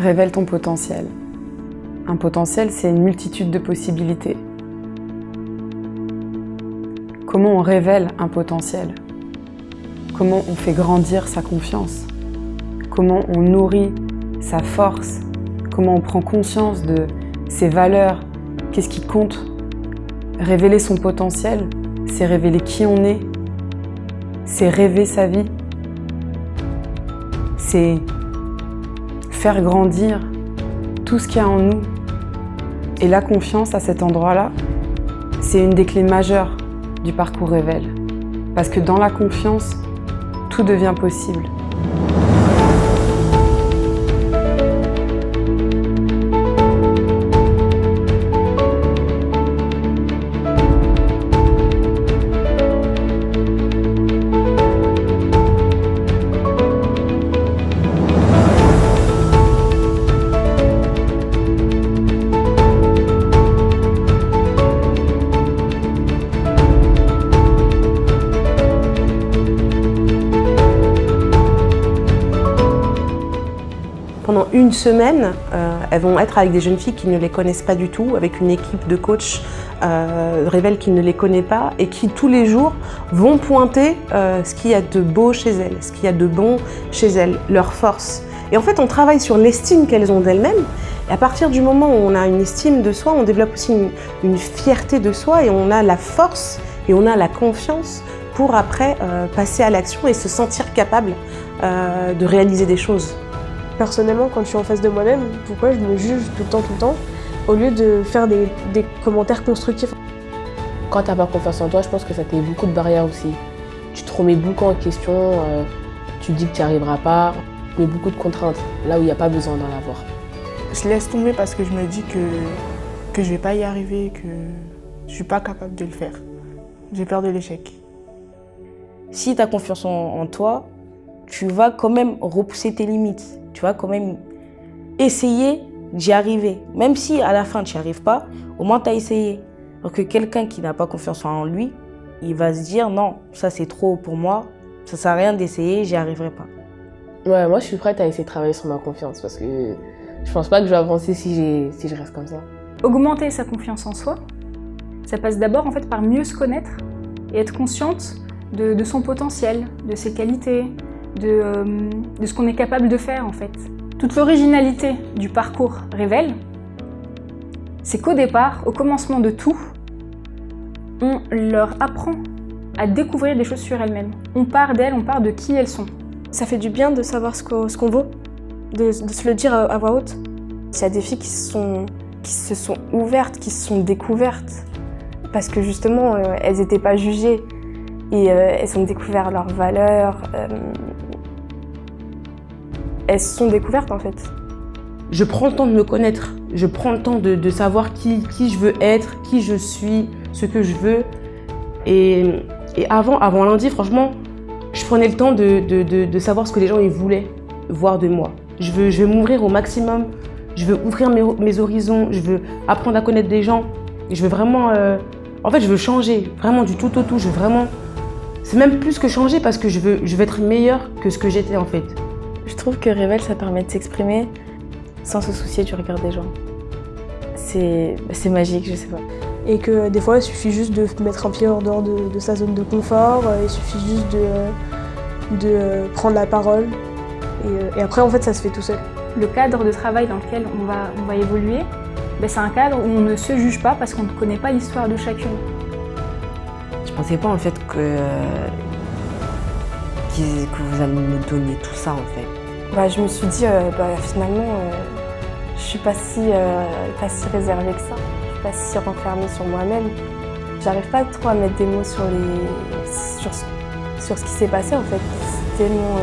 Révèle ton potentiel. Un potentiel, c'est une multitude de possibilités. Comment on révèle un potentiel? Comment on fait grandir sa confiance? Comment on nourrit sa force? Comment on prend conscience de ses valeurs? Qu'est-ce qui compte? Révéler son potentiel, c'est révéler qui on est, c'est rêver sa vie, c'est faire grandir tout ce qu'il y a en nous. Et la confiance à cet endroit-là, c'est une des clés majeures du parcours Révèle. Parce que dans la confiance, tout devient possible. Pendant une semaine, elles vont être avec des jeunes filles qui ne les connaissent pas du tout, avec une équipe de coachs Révèle qui ne les connaît pas et qui tous les jours vont pointer ce qu'il y a de beau chez elles, ce qu'il y a de bon chez elles, leurs forces. Et en fait, on travaille sur l'estime qu'elles ont d'elles-mêmes. Et à partir du moment où on a une estime de soi, on développe aussi une fierté de soi et on a la force et on a la confiance pour après passer à l'action et se sentir capable de réaliser des choses. Personnellement, quand je suis en face de moi-même, pourquoi je me juge tout le temps, au lieu de faire des commentaires constructifs. Quand tu n'as pas confiance en toi, je pense que ça te met beaucoup de barrières aussi. Tu te remets beaucoup en question, tu dis que tu n'y arriveras pas, tu mets beaucoup de contraintes, là où il n'y a pas besoin d'en avoir. Je laisse tomber parce que je me dis que je ne vais pas y arriver, que je ne suis pas capable de le faire. J'ai peur de l'échec. Si tu as confiance en toi, tu vas quand même repousser tes limites. Tu vas quand même essayer d'y arriver. Même si à la fin tu n'y arrives pas, au moins tu as essayé. Alors que quelqu'un qui n'a pas confiance en lui, il va se dire non, ça c'est trop pour moi, ça sert à rien d'essayer, j'y arriverai pas. Ouais, moi je suis prête à essayer de travailler sur ma confiance parce que je pense pas que je vais avancer si je reste comme ça. Augmenter sa confiance en soi, ça passe d'abord en fait par mieux se connaître et être consciente de son potentiel, de ses qualités, de ce qu'on est capable de faire en fait. Toute l'originalité du parcours Révèle, c'est qu'au départ, au commencement de tout, on leur apprend à découvrir des choses sur elles-mêmes. On part d'elles, on part de qui elles sont. Ça fait du bien de savoir ce qu'on vaut, de se le dire à voix haute. Il y a des filles qui se sont ouvertes, qui se sont découvertes, parce que justement, elles n'étaient pas jugées. Et elles ont découvert leurs valeurs, elles se sont découvertes en fait. Je prends le temps de me connaître, je prends le temps de savoir qui je veux être, qui je suis, ce que je veux. Et avant lundi, franchement, je prenais le temps de savoir ce que les gens ils voulaient voir de moi. Je veux m'ouvrir au maximum, je veux ouvrir mes horizons, je veux apprendre à connaître des gens. Et je veux vraiment, en fait, je veux changer, vraiment du tout au tout. Je veux vraiment, c'est même plus que changer parce que je veux être meilleure que ce que j'étais en fait. Je trouve que Révèle, ça permet de s'exprimer sans se soucier du regard des gens. C'est magique, je sais pas. Et que des fois, il suffit juste de mettre un pied hors dehors de sa zone de confort, il suffit juste de prendre la parole. Et après, en fait, ça se fait tout seul. Le cadre de travail dans lequel on va évoluer, c'est un cadre où on ne se juge pas parce qu'on ne connaît pas l'histoire de chacune. Je pensais pas en fait que vous allez nous donner tout ça en fait. Je me suis dit, finalement, je suis pas si réservée que ça. Je suis pas si renfermée sur moi-même. J'arrive pas trop à mettre des mots sur ce qui s'est passé en fait. C'est tellement,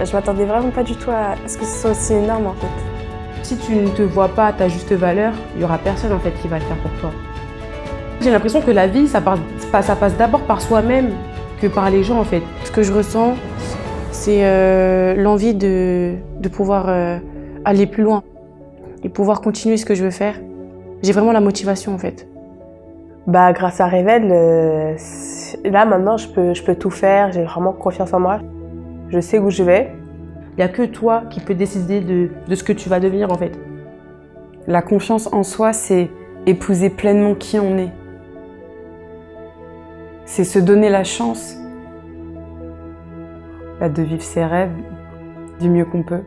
je m'attendais vraiment pas du tout à ce que ce soit aussi énorme en fait. Si tu ne te vois pas à ta juste valeur, il y aura personne en fait qui va le faire pour toi. J'ai l'impression que la vie, ça passe d'abord par soi-même que par les gens en fait. Ce que je ressens, c'est l'envie de pouvoir aller plus loin et pouvoir continuer ce que je veux faire. J'ai vraiment la motivation en fait. Grâce à Révèle, là maintenant je peux tout faire, j'ai vraiment confiance en moi. Je sais où je vais. n'y a que toi qui peux décider de ce que tu vas devenir en fait. La confiance en soi, c'est épouser pleinement qui on est. C'est se donner la chance de vivre ses rêves du mieux qu'on peut.